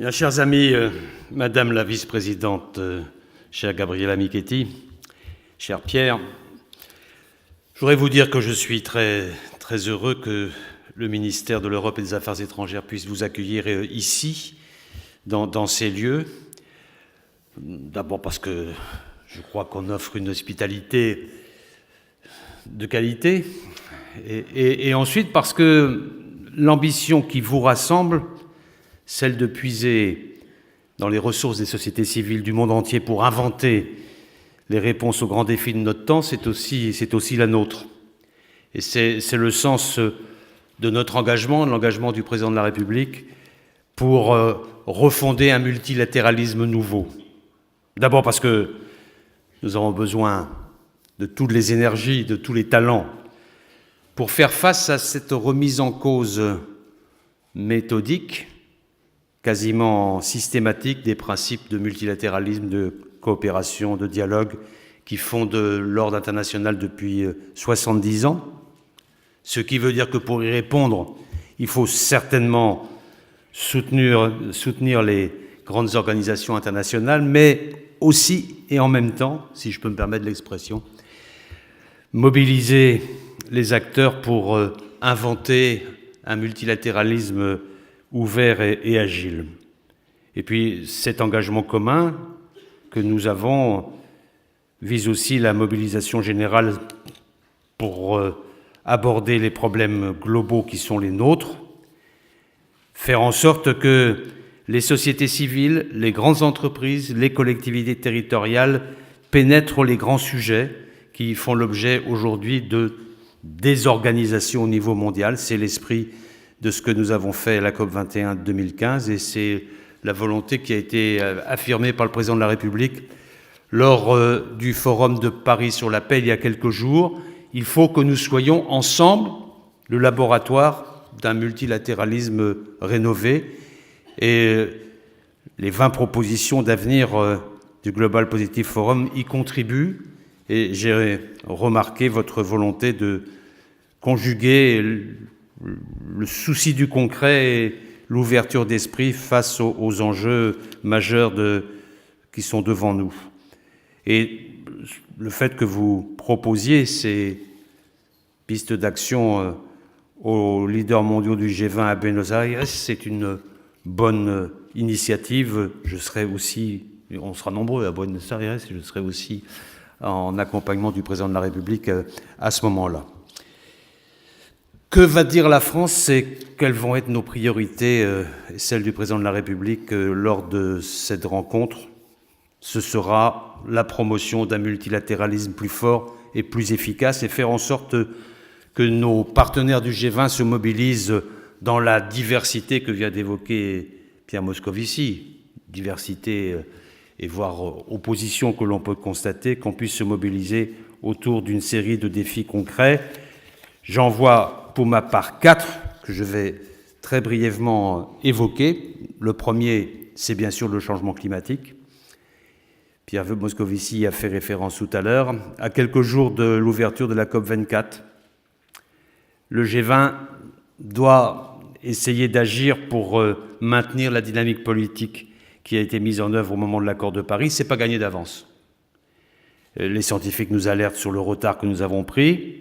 Bien, chers amis, Madame la vice-présidente, chère Gabriela Michetti, cher Pierre, je voudrais vous dire que je suis très heureux que le ministère de l'Europe et des Affaires étrangères puisse vous accueillir ici, dans ces lieux. D'abord parce que je crois qu'on offre une hospitalité de qualité, et ensuite parce que l'ambition qui vous rassemble, celle de puiser dans les ressources des sociétés civiles du monde entier pour inventer les réponses aux grands défis de notre temps, c'est aussi la nôtre. Et c'est le sens de notre engagement, de l'engagement du président de la République pour refonder un multilatéralisme nouveau. D'abord parce que nous avons besoin de toutes les énergies, de tous les talents pour faire face à cette remise en cause méthodique, quasiment systématique des principes de multilatéralisme, de coopération, de dialogue qui fondent l'ordre international depuis 70 ans. Ce qui veut dire que pour y répondre, il faut certainement soutenir les grandes organisations internationales, mais aussi et en même temps, si je peux me permettre l'expression, mobiliser les acteurs pour inventer un multilatéralisme ouvert et agile. Et puis cet engagement commun que nous avons vise aussi la mobilisation générale pour aborder les problèmes globaux qui sont les nôtres, faire en sorte que les sociétés civiles, les grandes entreprises, les collectivités territoriales pénètrent les grands sujets qui font l'objet aujourd'hui de désorganisation au niveau mondial. C'est l'esprit de ce que nous avons fait à la COP21 de 2015 et c'est la volonté qui a été affirmée par le président de la République lors du Forum de Paris sur la paix il y a quelques jours. Il faut que nous soyons ensemble le laboratoire d'un multilatéralisme rénové et les 20 propositions d'avenir du Global Positive Forum y contribuent et j'ai remarqué votre volonté de conjuguer le souci du concret et l'ouverture d'esprit face aux enjeux majeurs qui sont devant nous. Et le fait que vous proposiez ces pistes d'action aux leaders mondiaux du G20 à Buenos Aires, c'est une bonne initiative. Je serai aussi, on sera nombreux à Buenos Aires, et je serai aussi en accompagnement du président de la République à ce moment-là. Que va dire la France et quelles vont être nos priorités, celles du président de la République lors de cette rencontre? Ce sera la promotion d'un multilatéralisme plus fort et plus efficace et faire en sorte que nos partenaires du G20 se mobilisent dans la diversité que vient d'évoquer Pierre Moscovici, diversité et voire opposition que l'on peut constater, qu'on puisse se mobiliser autour d'une série de défis concrets. J'en vois pour ma part 4 que je vais très brièvement évoquer. Le premier, c'est bien sûr le changement climatique. Pierre Moscovici a fait référence tout à l'heure. À quelques jours de l'ouverture de la COP24, le G20 doit essayer d'agir pour maintenir la dynamique politique qui a été mise en œuvre au moment de l'accord de Paris. Ce n'est pas gagné d'avance. Les scientifiques nous alertent sur le retard que nous avons pris.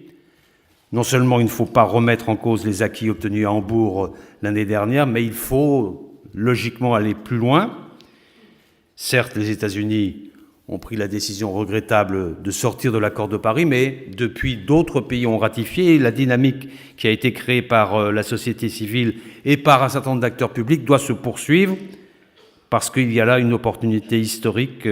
Non seulement il ne faut pas remettre en cause les acquis obtenus à Hambourg l'année dernière, mais il faut logiquement aller plus loin. Certes, les États-Unis ont pris la décision regrettable de sortir de l'accord de Paris, mais depuis, d'autres pays ont ratifié. La dynamique qui a été créée par la société civile et par un certain nombre d'acteurs publics doit se poursuivre parce qu'il y a là une opportunité historique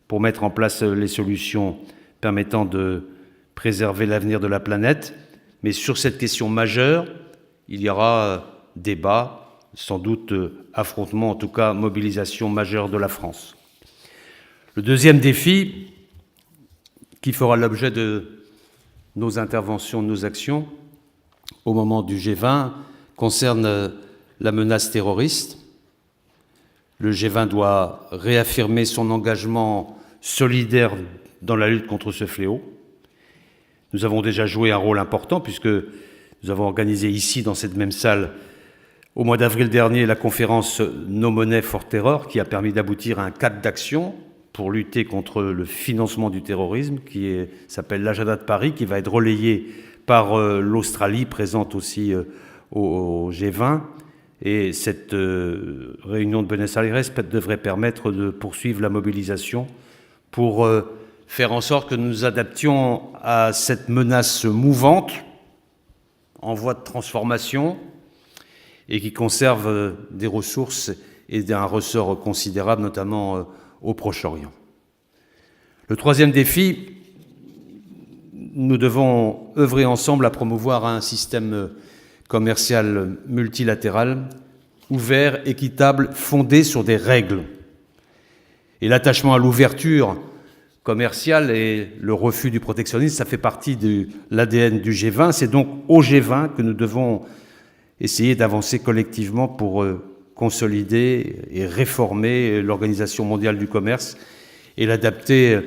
pour mettre en place les solutions permettant de préserver l'avenir de la planète. Mais sur cette question majeure, il y aura débat, sans doute affrontement, en tout cas mobilisation majeure de la France. Le deuxième défi, qui fera l'objet de nos interventions, de nos actions, au moment du G20, concerne la menace terroriste. Le G20 doit réaffirmer son engagement solidaire dans la lutte contre ce fléau. Nous avons déjà joué un rôle important puisque nous avons organisé ici, dans cette même salle, Au mois d'avril dernier, la conférence No Money for Terror, qui a permis d'aboutir à un cadre d'action pour lutter contre le financement du terrorisme, qui s'appelle l'Agenda de Paris, qui va être relayé par l'Australie, présente aussi au G20. Et cette réunion de Buenos Aires devrait permettre de poursuivre la mobilisation pour faire en sorte que nous nous adaptions à cette menace mouvante, en voie de transformation, et qui conserve des ressources et un ressort considérable, notamment au Proche-Orient. Le troisième défi, nous devons œuvrer ensemble à promouvoir un système commercial multilatéral, ouvert, équitable, fondé sur des règles. Et l'attachement à l'ouverture commerciale et le refus du protectionnisme, ça fait partie de l'ADN du G20. C'est donc au G20 que nous devons essayer d'avancer collectivement pour consolider et réformer l'Organisation mondiale du commerce et l'adapter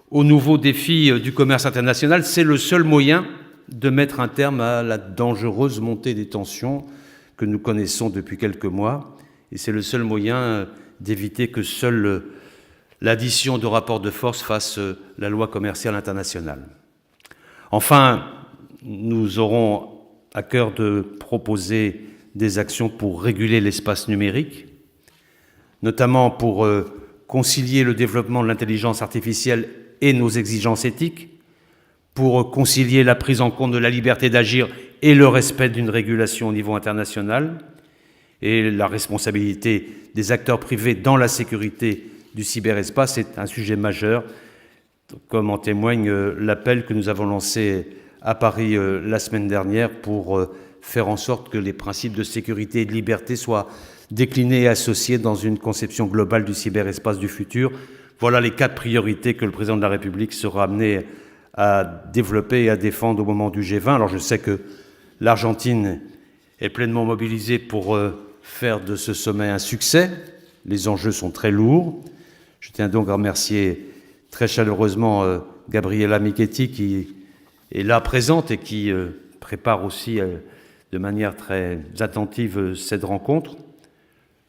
aux nouveaux défis du commerce international. C'est le seul moyen de mettre un terme à la dangereuse montée des tensions que nous connaissons depuis quelques mois. Et c'est le seul moyen d'éviter que seule l'addition de rapports de force fasse la loi commerciale internationale. Enfin, nous aurons à cœur de proposer des actions pour réguler l'espace numérique, notamment pour concilier le développement de l'intelligence artificielle et nos exigences éthiques, pour concilier la prise en compte de la liberté d'agir et le respect d'une régulation au niveau international, et la responsabilité des acteurs privés dans la sécurité du cyberespace est un sujet majeur, comme en témoigne l'appel que nous avons lancé à Paris la semaine dernière pour faire en sorte que les principes de sécurité et de liberté soient déclinés et associés dans une conception globale du cyberespace du futur. Voilà les 4 priorités que le président de la République sera amené à développer et à défendre au moment du G20. Alors je sais que l'Argentine est pleinement mobilisée pour faire de ce sommet un succès. Les enjeux sont très lourds. Je tiens donc à remercier très chaleureusement Gabriela Michetti qui est là présente et qui prépare aussi de manière très attentive cette rencontre.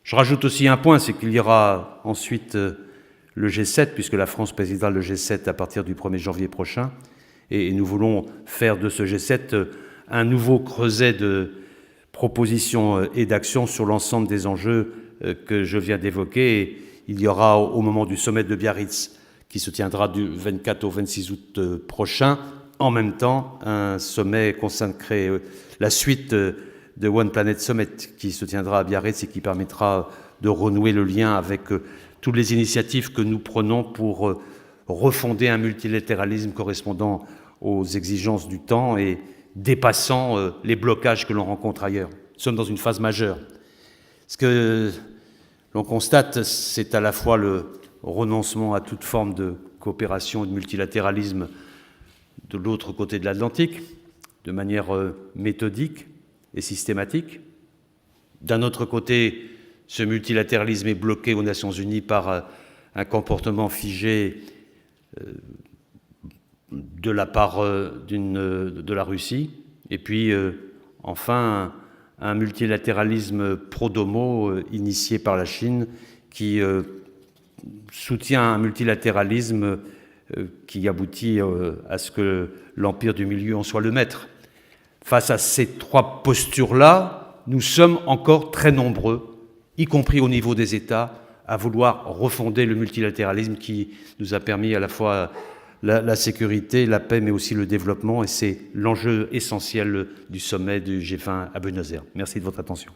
Je rajoute aussi un point, c'est qu'il y aura ensuite le G7, puisque la France présidera le G7 à partir du 1er janvier prochain, et nous voulons faire de ce G7 un nouveau creuset de propositions et d'actions sur l'ensemble des enjeux que je viens d'évoquer. Et il y aura au moment du sommet de Biarritz, qui se tiendra du 24 au 26 août prochain, en même temps un sommet consacré la suite de One Planet Summit qui se tiendra à Biarritz et qui permettra de renouer le lien avec toutes les initiatives que nous prenons pour refonder un multilatéralisme correspondant aux exigences du temps et dépassant les blocages que l'on rencontre ailleurs. Nous sommes dans une phase majeure. Ce que l'on constate, c'est à la fois le renoncement à toute forme de coopération et de multilatéralisme de l'autre côté de l'Atlantique, de manière méthodique et systématique. D'un autre côté, ce multilatéralisme est bloqué aux Nations Unies par un comportement figé de la part de la Russie. Et puis, enfin, un multilatéralisme pro-domo initié par la Chine qui soutient un multilatéralisme qui aboutit à ce que l'empire du milieu en soit le maître. Face à ces 3 postures-là, nous sommes encore très nombreux, y compris au niveau des États, à vouloir refonder le multilatéralisme qui nous a permis à la fois la sécurité, la paix, mais aussi le développement. Et c'est l'enjeu essentiel du sommet du G20 à Buenos Aires. Merci de votre attention.